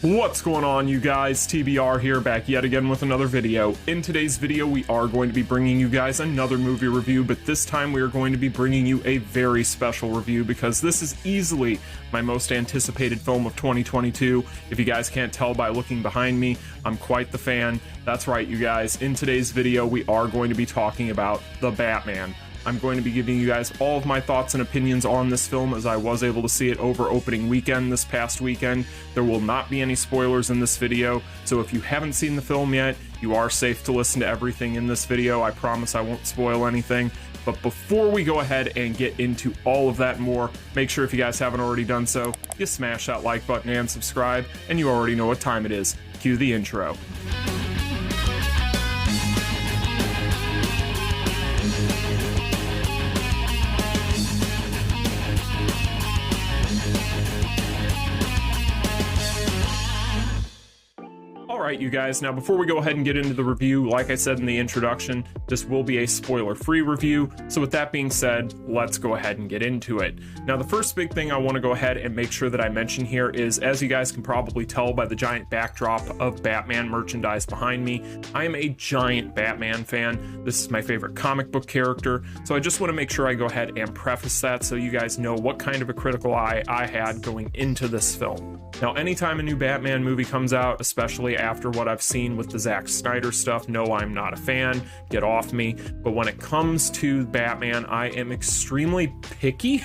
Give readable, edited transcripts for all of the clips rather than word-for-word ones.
What's going on, you guys? TBR here, back yet again with another video. In today's video, we are going to be bringing you guys another movie review, but this time we are going to be bringing you a very special review because this is easily my most anticipated film of 2022. If you guys can't tell by looking behind me, I'm quite the fan. That's right, you guys. In today's video, we are going to be talking about The Batman. I'm going to be giving you guys all of my thoughts and opinions on this film as I was able to see it over opening weekend this past weekend. There will not be any spoilers in this video, so if you haven't seen the film yet, you are safe to listen to everything in this video. I promise I won't spoil anything. But before we go ahead and get into all of that and more, make sure if you guys haven't already done so, you smash that like button and subscribe, and you already know what time it is. Cue the intro. Alright, you guys, now before we go ahead and get into the review, like I said in the introduction, this will be a spoiler-free review, so with that being said, let's go ahead and get into it. Now, the first big thing I want to go ahead and make sure that I mention here is, as you guys can probably tell by the giant backdrop of Batman merchandise behind me, I am a giant Batman fan. This is my favorite comic book character, so I just want to make sure I go ahead and preface that so you guys know what kind of a critical eye I had going into this film. Now, anytime a new Batman movie comes out, especially after what I've seen with the Zack Snyder stuff, no, I'm not a fan, get off me. But when it comes to Batman, I am extremely picky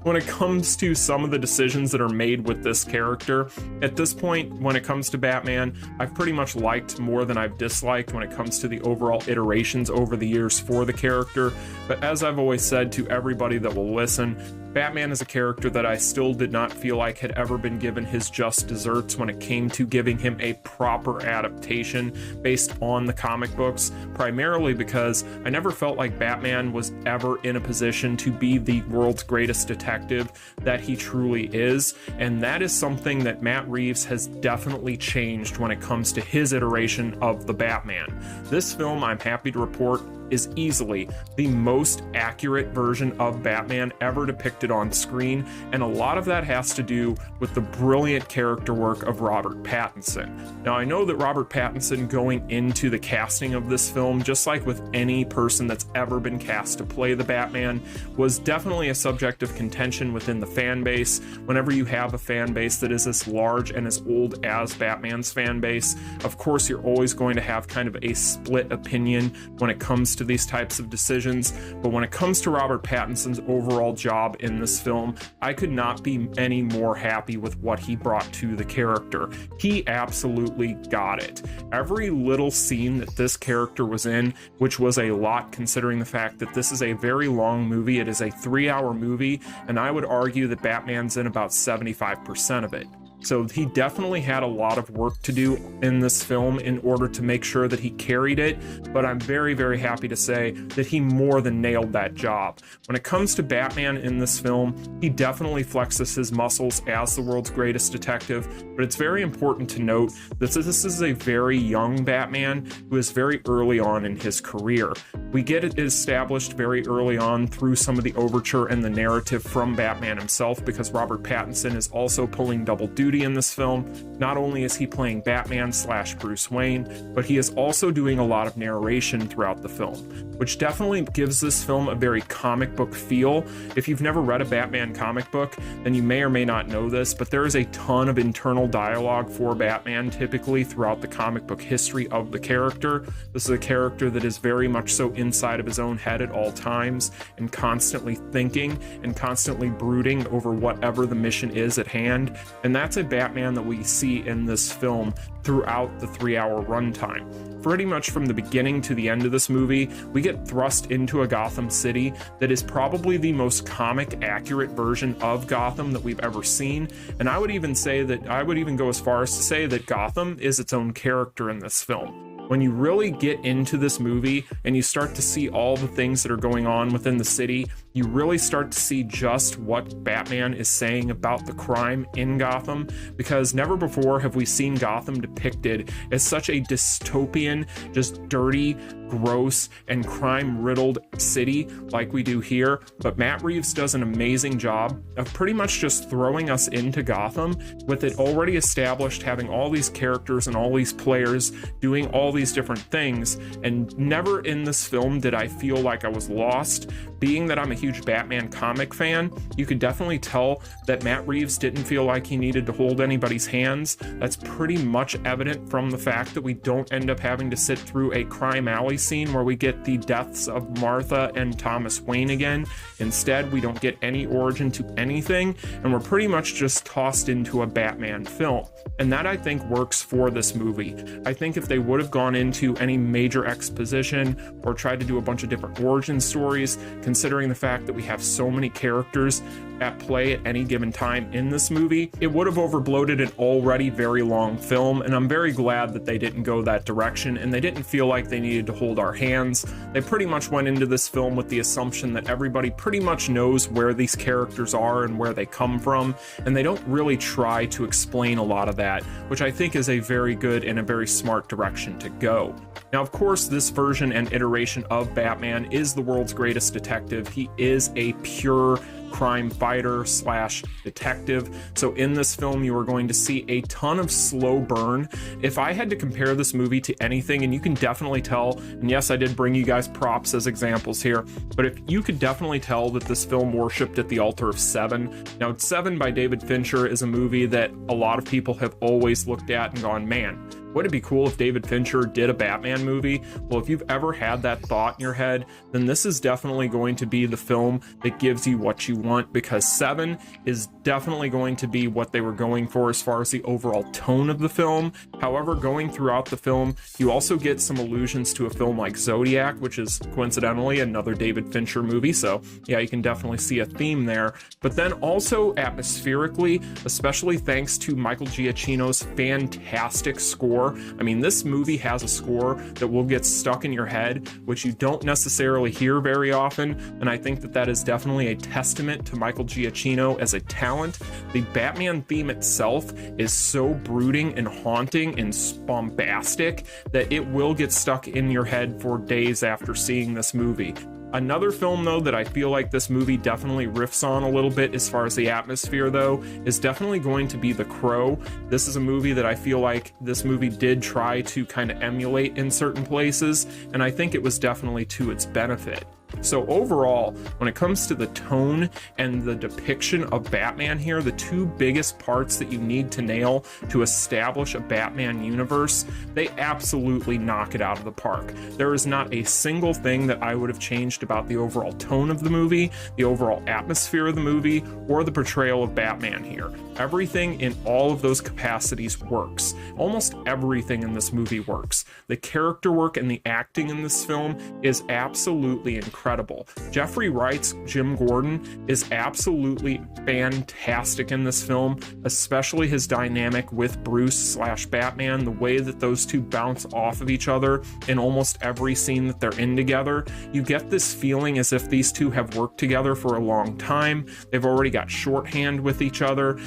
when it comes to some of the decisions that are made with this character. At this point, when it comes to Batman, I've pretty much liked more than I've disliked when it comes to the overall iterations over the years for the character. But as I've always said to everybody that will listen, Batman is a character that I still did not feel like had ever been given his just desserts when it came to giving him a proper adaptation based on the comic books, primarily because I never felt like Batman was ever in a position to be the world's greatest detective that he truly is, and that is something that Matt Reeves has definitely changed when it comes to his iteration of the Batman. This film, I'm happy to report, is easily the most accurate version of Batman ever depicted on screen, and a lot of that has to do with the brilliant character work of Robert Pattinson. Now, I know that Robert Pattinson, going into the casting of this film, just like with any person that's ever been cast to play the Batman, was definitely a subject of contention within the fan base. Whenever you have a fan base that is as large and as old as Batman's fan base, of course you're always going to have kind of a split opinion when it comes to these types of decisions. But when it comes to Robert Pattinson's overall job in this film, I could not be any more happy with what he brought to the character. He absolutely got it. Every little scene that this character was in, which was a lot considering the fact that this is a very long movie, it is a 3-hour movie, and I would argue that Batman's in about 75% of it. So he definitely had a lot of work to do in this film in order to make sure that he carried it, but I'm very, very happy to say that he more than nailed that job. When it comes to Batman in this film, he definitely flexes his muscles as the world's greatest detective, but it's very important to note that this is a very young Batman who is very early on in his career. We get it established very early on through some of the overture and the narrative from Batman himself, because Robert Pattinson is also pulling double duty in this film. Not only is he playing Batman / Bruce Wayne, but he is also doing a lot of narration throughout the film, which definitely gives this film a very comic book feel. If you've never read a Batman comic book, then you may or may not know this, but there is a ton of internal dialogue for Batman typically throughout the comic book history of the character. This is a character that is very much so inside of his own head at all times and constantly thinking and constantly brooding over whatever the mission is at hand, and that's a Batman that we see in this film throughout the 3-hour runtime. Pretty much from the beginning to the end of this movie, we get thrust into a Gotham City that is probably the most comic accurate version of Gotham that we've ever seen, and I would even go as far as to say that Gotham is its own character in this film. when you really get into this movie and you start to see all the things that are going on within the city, you really start to see just what Batman is saying about the crime in Gotham, because never before have we seen Gotham depicted as such a dystopian, just dirty, gross, and crime-riddled city like we do here. But Matt Reeves does an amazing job of pretty much just throwing us into Gotham with it already established, having all these characters and all these players doing all these different things. And never in this film did I feel like I was lost. Being that I'm a huge Batman comic fan, you could definitely tell that Matt Reeves didn't feel like he needed to hold anybody's hands. That's pretty much evident from the fact that we don't end up having to sit through a crime alley scene where we get the deaths of Martha and Thomas Wayne again. Instead, we don't get any origin to anything, and we're pretty much just tossed into a Batman film. And that, I think, works for this movie. I think if they would have gone into any major exposition or tried to do a bunch of different origin stories, considering the fact that we have so many characters at play at any given time in this movie, it would have overbloated an already very long film, and I'm very glad that they didn't go that direction, and they didn't feel like they needed to hold our hands. They pretty much went into this film with the assumption that everybody pretty much knows where these characters are and where they come from, and they don't really try to explain a lot of that, which I think is a very good and a very smart direction to go. Now, of course, this version and iteration of Batman is the world's greatest detective. He is a pure crime fighter slash detective. So in this film, you are going to see a ton of slow burn. If I had to compare this movie to anything, and you can definitely tell, and yes, I did bring you guys props as examples here, but if you could definitely tell that this film worshipped at the altar of Seven. Now, Seven by David Fincher is a movie that a lot of people have always looked at and gone, man, would it be cool if David Fincher did a Batman movie? Well, if you've ever had that thought in your head, then this is definitely going to be the film that gives you what you want, because Seven is definitely going to be what they were going for as far as the overall tone of the film. However, going throughout the film, you also get some allusions to a film like Zodiac, which is coincidentally another David Fincher movie. So yeah, you can definitely see a theme there. But then also atmospherically, especially thanks to Michael Giacchino's fantastic score. I mean, this movie has a score that will get stuck in your head, which you don't necessarily hear very often, and I think that that is definitely a testament to Michael Giacchino as a talent. The Batman theme itself is so brooding and haunting and bombastic that it will get stuck in your head for days after seeing this movie. Another film, though, that I feel like this movie definitely riffs on a little bit as far as the atmosphere, though, is definitely going to be The Crow. This is a movie that I feel like this movie did try to kind of emulate in certain places, and I think it was definitely to its benefit. So overall, when it comes to the tone and the depiction of Batman here, the two biggest parts that you need to nail to establish a Batman universe, they absolutely knock it out of the park. There is not a single thing that I would have changed about the overall tone of the movie, the overall atmosphere of the movie, or the portrayal of Batman here. Everything in all of those capacities works. Almost everything in this movie works. The character work and the acting in this film is absolutely incredible. Jeffrey Wright's Jim Gordon is absolutely fantastic in this film, especially his dynamic with Bruce / Batman, the way that those two bounce off of each other in almost every scene that they're in together. You get this feeling as if these two have worked together for a long time. They've already got shorthand with each other.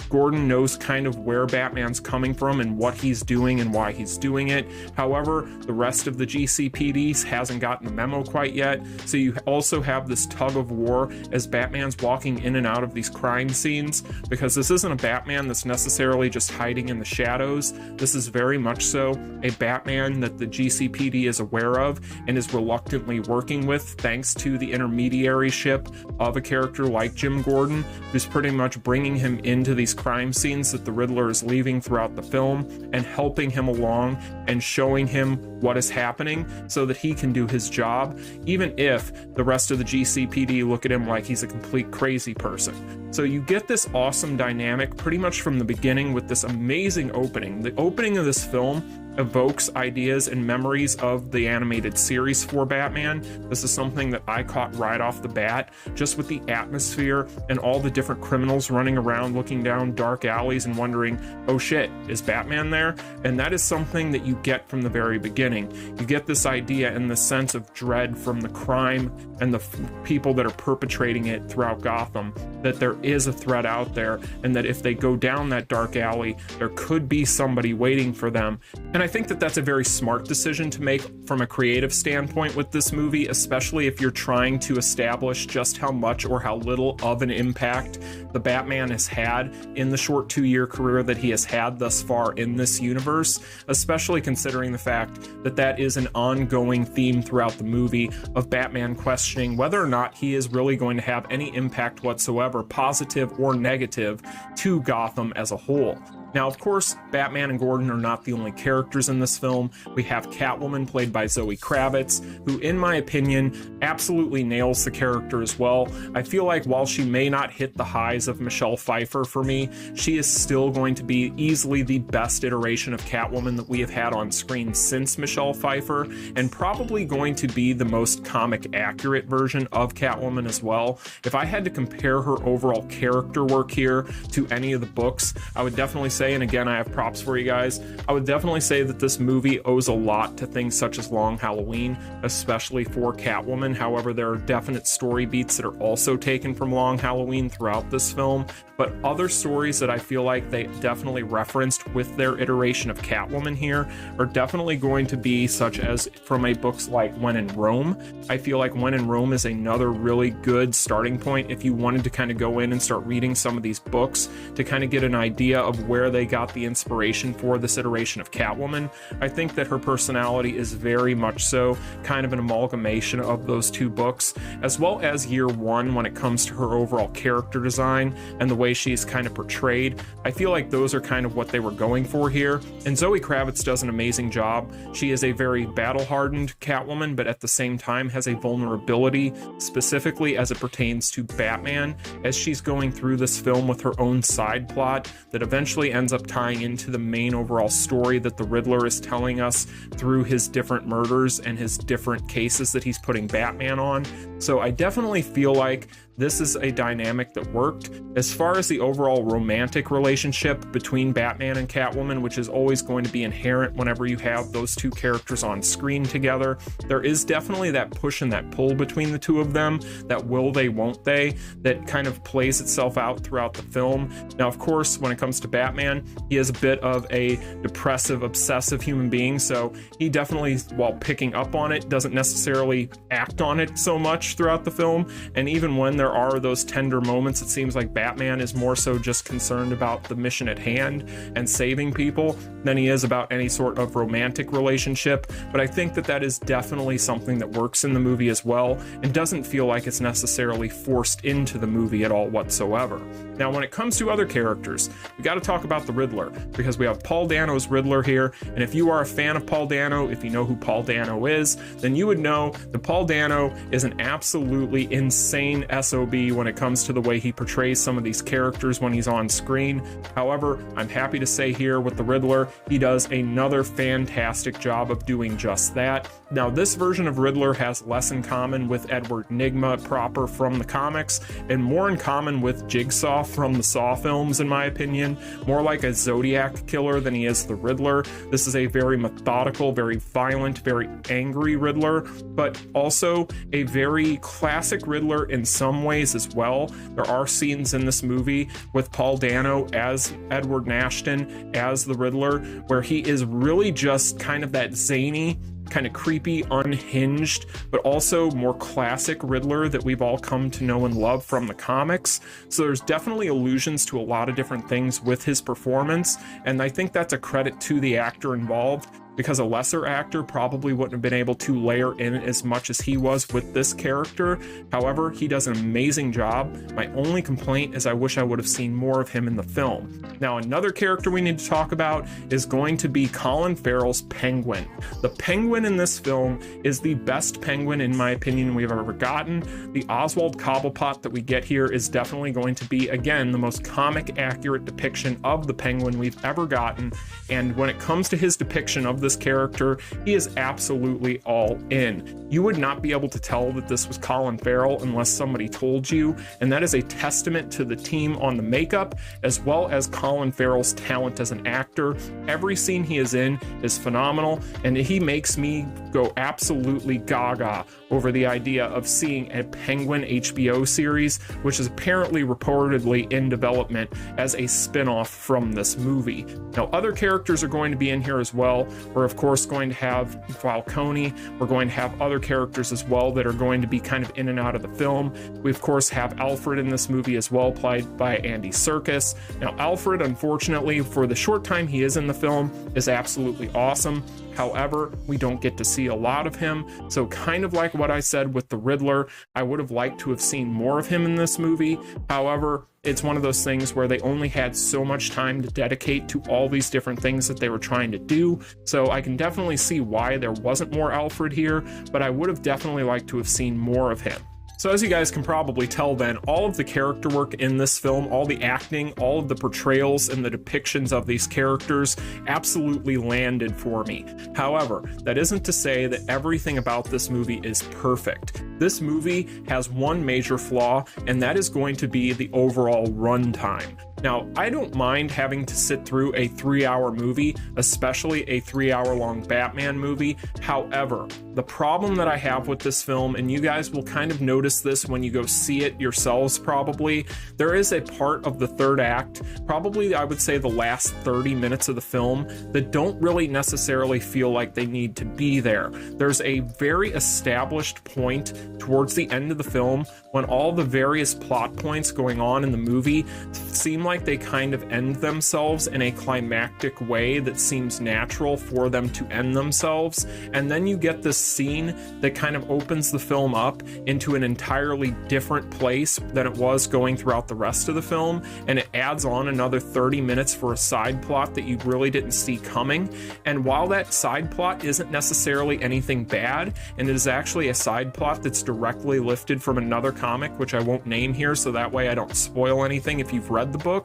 Gordon knows kind of where Batman's coming from and what he's doing and why he's doing it. However, the rest of the GCPD hasn't gotten the memo quite yet, so you also have this tug of war as Batman's walking in and out of these crime scenes, because this isn't a Batman that's necessarily just hiding in the shadows. This is very much so a Batman that the GCPD is aware of and is reluctantly working with, thanks to the intermediaryship of a character like Jim Gordon, who's pretty much bringing him into these crime scenes that the Riddler is leaving throughout the film and helping him along and showing him what is happening so that he can do his job, even if the rest of the GCPD look at him like he's a complete crazy person. So you get this awesome dynamic pretty much from the beginning with this amazing opening. The opening of this film evokes ideas and memories of the animated series for Batman. This is something that I caught right off the bat, just with the atmosphere and all the different criminals running around looking down dark alleys and wondering, oh shit, is Batman there? And that is something that you get from the very beginning. You get this idea and the sense of dread from the crime and the people that are perpetrating it throughout Gotham, that there is a threat out there, and that if they go down that dark alley, there could be somebody waiting for them. And I think that that's a very smart decision to make from a creative standpoint with this movie, especially if you're trying to establish just how much or how little of an impact the Batman has had in the short 2-year career that he has had thus far in this universe, especially considering the fact that that is an ongoing theme throughout the movie of Batman questioning whether or not he is really going to have any impact whatsoever, positive or negative, to Gotham as a whole. Now, of course, Batman and Gordon are not the only characters in this film. We have Catwoman, played by Zoe Kravitz, who, in my opinion, absolutely nails the character as well. I feel like while she may not hit the highs of Michelle Pfeiffer for me, she is still going to be easily the best iteration of Catwoman that we have had on screen since Michelle Pfeiffer, and probably going to be the most comic accurate version of Catwoman as well. If I had to compare her overall character work here to any of the books, I would definitely say, and again, I have props for you guys, I would definitely say that this movie owes a lot to things such as Long Halloween, especially for Catwoman. However, there are definite story beats that are also taken from Long Halloween throughout this film, but other stories that I feel like they definitely referenced with their iteration of Catwoman here are definitely going to be such as from a books like When in Rome. I feel like When in Rome is another really good starting point if you wanted to kind of go in and start reading some of these books to kind of get an idea of where they got the inspiration for this iteration of Catwoman. I think that her personality is very much so kind of an amalgamation of those two books, as well as Year One when it comes to her overall character design and the way she's kind of portrayed. I feel like those are kind of what they were going for here, and Zoe Kravitz does an amazing job. She is a very battle-hardened Catwoman, but at the same time has a vulnerability, specifically as it pertains to Batman, as she's going through this film with her own side plot that eventually ends up tying into the main overall story that the Riddler is telling us through his different murders and his different cases that he's putting Batman on. So I definitely feel like this is a dynamic that worked. As far as the overall romantic relationship between Batman and Catwoman, which is always going to be inherent whenever you have those two characters on screen together, there is definitely that push and that pull between the two of them, that will they, won't they, that kind of plays itself out throughout the film. Now, of course, when it comes to Batman, he is a bit of a depressive, obsessive human being, so he definitely, while picking up on it, doesn't necessarily act on it so much throughout the film. And even when there are those tender moments, it seems like Batman is more so just concerned about the mission at hand and saving people than he is about any sort of romantic relationship. But I think that that is definitely something that works in the movie as well, and doesn't feel like it's necessarily forced into the movie at all whatsoever. Now, when it comes to other characters, we got to talk about the Riddler, because we have Paul Dano's Riddler here, and if you are a fan of Paul Dano, if you know who Paul Dano is, then you would know that Paul Dano is an absolutely insane SOB when it comes to the way he portrays some of these characters when he's on screen. However, I'm happy to say here with the Riddler, he does another fantastic job of doing just that. Now, this version of Riddler has less in common with Edward Nygma proper from the comics, and more in common with Jigsaw from the Saw films, in my opinion. More like a Zodiac killer than he is the Riddler. This is a very methodical, very violent, very angry Riddler, but also a very classic Riddler in some ways as well. There are scenes in this movie with Paul Dano as Edward Nashton as the Riddler where he is really just kind of that zany, kind of creepy, unhinged, but also more classic Riddler that we've all come to know and love from the comics. So there's definitely allusions to a lot of different things with his performance, and I think that's a credit to the actor involved, because a lesser actor probably wouldn't have been able to layer in as much as he was with this character. However, he does an amazing job. My only complaint is I wish I would have seen more of him in the film. Now, another character we need to talk about is going to be Colin Farrell's Penguin. The Penguin in this film is the best Penguin, in my opinion, we've ever gotten. The Oswald Cobblepot that we get here is definitely going to be, again, the most comic accurate depiction of the Penguin we've ever gotten. And when it comes to his depiction of this character. He is absolutely all in. You would not be able to tell that this was Colin Farrell unless somebody told you, and that is a testament to the team on the makeup, as well as Colin Farrell's talent as an actor. Every scene he is in is phenomenal, and he makes me go absolutely gaga over the idea of seeing a Penguin HBO series, which is apparently reportedly in development as a spin-off from this movie. Now, other characters are going to be in here as well. We're of course going to have Falcone. We're going to have other characters as well that are going to be kind of in and out of the film. We of course have Alfred in this movie as well, played by Andy Serkis. Now, Alfred, unfortunately, for the short time he is in the film, is absolutely awesome. However, we don't get to see a lot of him, so kind of like what I said with the Riddler, I would have liked to have seen more of him in this movie. However, it's one of those things where they only had so much time to dedicate to all these different things that they were trying to do, so I can definitely see why there wasn't more Alfred here, but I would have definitely liked to have seen more of him. So as you guys can probably tell then, all of the character work in this film, all the acting, all of the portrayals and the depictions of these characters absolutely landed for me. However, that isn't to say that everything about this movie is perfect. This movie has one major flaw, and that is going to be the overall runtime. Now, I don't mind having to sit through a 3-hour movie, especially a 3-hour-long Batman movie. However, the problem that I have with this film, and you guys will kind of notice this when you go see it yourselves probably, there is a part of the third act, probably I would say the last 30 minutes of the film, that don't really necessarily feel like they need to be there. There's a very established point towards the end of the film when all the various plot points going on in the movie seem like they kind of end themselves in a climactic way that seems natural for them to end themselves, and then you get this scene that kind of opens the film up into an entirely different place than it was going throughout the rest of the film, and it adds on another 30 minutes for a side plot that you really didn't see coming. And while that side plot isn't necessarily anything bad, and it is actually a side plot that's directly lifted from another comic, which I won't name here so that way I don't spoil anything if you've read the books.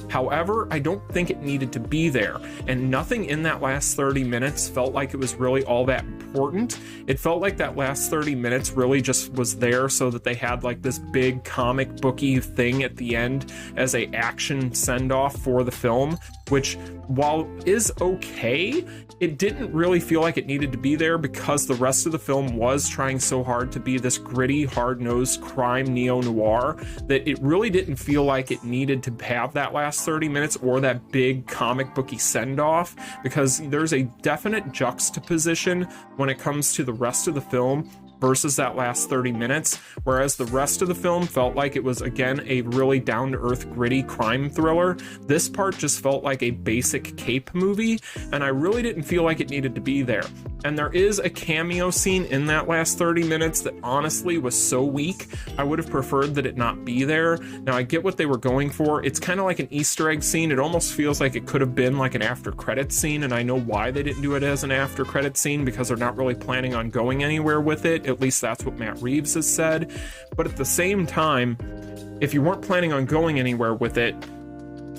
However, I don't think it needed to be there, and nothing in that last 30 minutes felt like it was really all that important. It felt like that last 30 minutes really just was there so that they had like this big comic booky thing at the end as a action send-off for the film, which, while is okay, it didn't really feel like it needed to be there because the rest of the film was trying so hard to be this gritty, hard-nosed crime neo-noir that it really didn't feel like it needed to have that last 30 minutes or that big comic booky send-off, because there's a definite juxtaposition when it comes to the rest of the film versus that last 30 minutes, whereas the rest of the film felt like it was, again, a really down-to-earth, gritty crime thriller. This part just felt like a basic cape movie, and I really didn't feel like it needed to be there. And there is a cameo scene in that last 30 minutes that honestly was so weak, I would have preferred that it not be there. Now, I get what they were going for. It's kind of like an Easter egg scene. It almost feels like it could have been like an after-credits scene, and I know why they didn't do it as an after-credits scene, because they're not really planning on going anywhere with it. At least that's what Matt Reeves has said. But at the same time, if you weren't planning on going anywhere with it,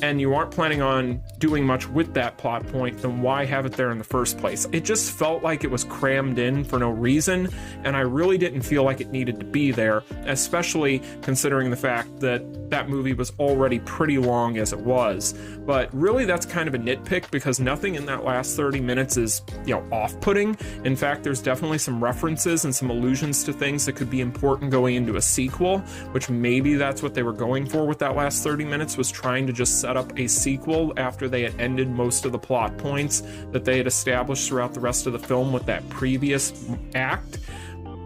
and you aren't planning on doing much with that plot point, then why have it there in the first place? It just felt like it was crammed in for no reason, and I really didn't feel like it needed to be there, especially considering the fact that that movie was already pretty long as it was. But really, that's kind of a nitpick, because nothing in that last 30 minutes is, off-putting. In fact, there's definitely some references and some allusions to things that could be important going into a sequel, which maybe that's what they were going for with that last 30 minutes, was trying to just set up a sequel after they had ended most of the plot points that they had established throughout the rest of the film with that previous act.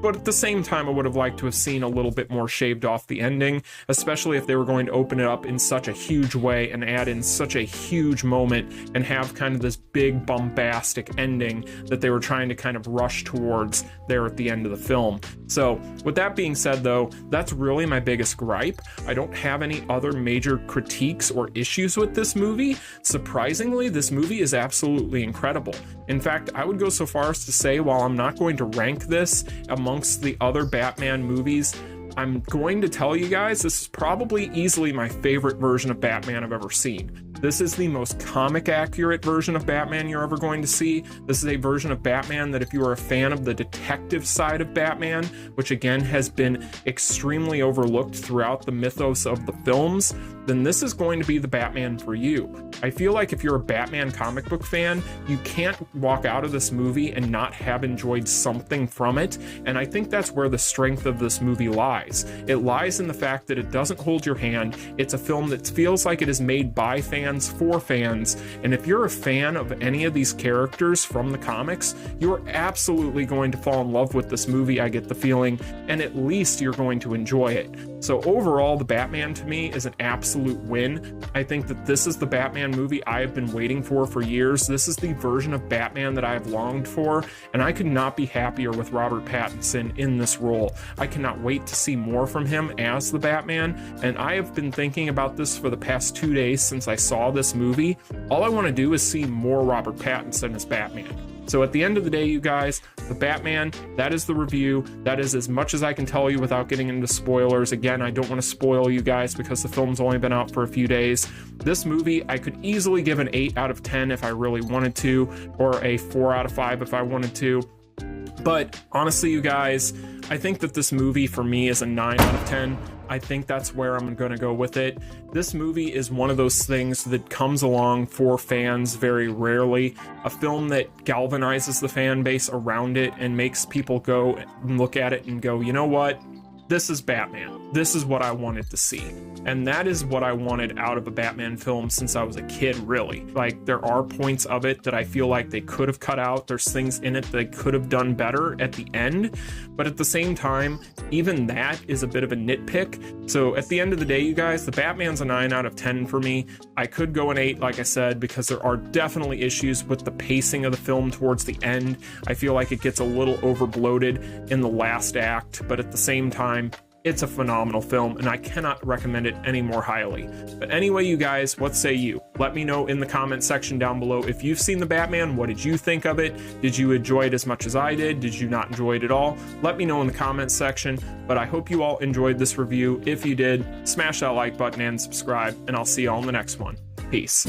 But at the same time, I would have liked to have seen a little bit more shaved off the ending, especially if they were going to open it up in such a huge way and add in such a huge moment and have kind of this big bombastic ending that they were trying to kind of rush towards there at the end of the film. So with that being said, though, that's really my biggest gripe. I don't have any other major critiques or issues with this movie. Surprisingly, this movie is absolutely incredible. In fact, I would go so far as to say, while I'm not going to rank this amongst the other Batman movies, I'm going to tell you guys, this is probably easily my favorite version of Batman I've ever seen. This is the most comic accurate version of Batman you're ever going to see. This is a version of Batman that if you are a fan of the detective side of Batman, which again has been extremely overlooked throughout the mythos of the films, then this is going to be the Batman for you. I feel like if you're a Batman comic book fan, you can't walk out of this movie and not have enjoyed something from it, and I think that's where the strength of this movie lies. It lies in the fact that it doesn't hold your hand. It's a film that feels like it is made by fans for fans, and if you're a fan of any of these characters from the comics, you're absolutely going to fall in love with this movie, I get the feeling, and at least you're going to enjoy it. So overall, the Batman to me is an absolute win. I think that this is the Batman movie I have been waiting for years. This is the version of Batman that I have longed for, and I could not be happier with Robert Pattinson in this role. I cannot wait to see more from him as the Batman, and I have been thinking about this for the past 2 days since I saw this movie. All I want to do is see more Robert Pattinson as Batman. So at the end of the day, you guys, the Batman, that is the review. That is as much as I can tell you without getting into spoilers. Again, I don't want to spoil you guys because the film's only been out for a few days. This movie, I could easily give an 8 out of 10 if I really wanted to, or a 4 out of 5 if I wanted to. But honestly, you guys, I think that this movie for me is a 9 out of 10. I think that's where I'm going to go with it. This movie is one of those things that comes along for fans very rarely. A film that galvanizes the fan base around it and makes people go and look at it and go, you know what? This is Batman. This is what I wanted to see. And that is what I wanted out of a Batman film since I was a kid, really. Like, there are points of it that I feel like they could have cut out. There's things in it they could have done better at the end. But at the same time, even that is a bit of a nitpick. So at the end of the day, you guys, the Batman's a 9 out of 10 for me. I could go an 8, like I said, because there are definitely issues with the pacing of the film towards the end. I feel like it gets a little overbloated in the last act, but at the same time, it's a phenomenal film, and I cannot recommend it any more highly. But anyway, you guys, what say you? Let me know in the comment section down below if you've seen The Batman. What did you think of it? Did you enjoy it as much as I did? Did you not enjoy it at all? Let me know in the comment section, but I hope you all enjoyed this review. If you did, smash that like button and subscribe, and I'll see you all in the next one. Peace.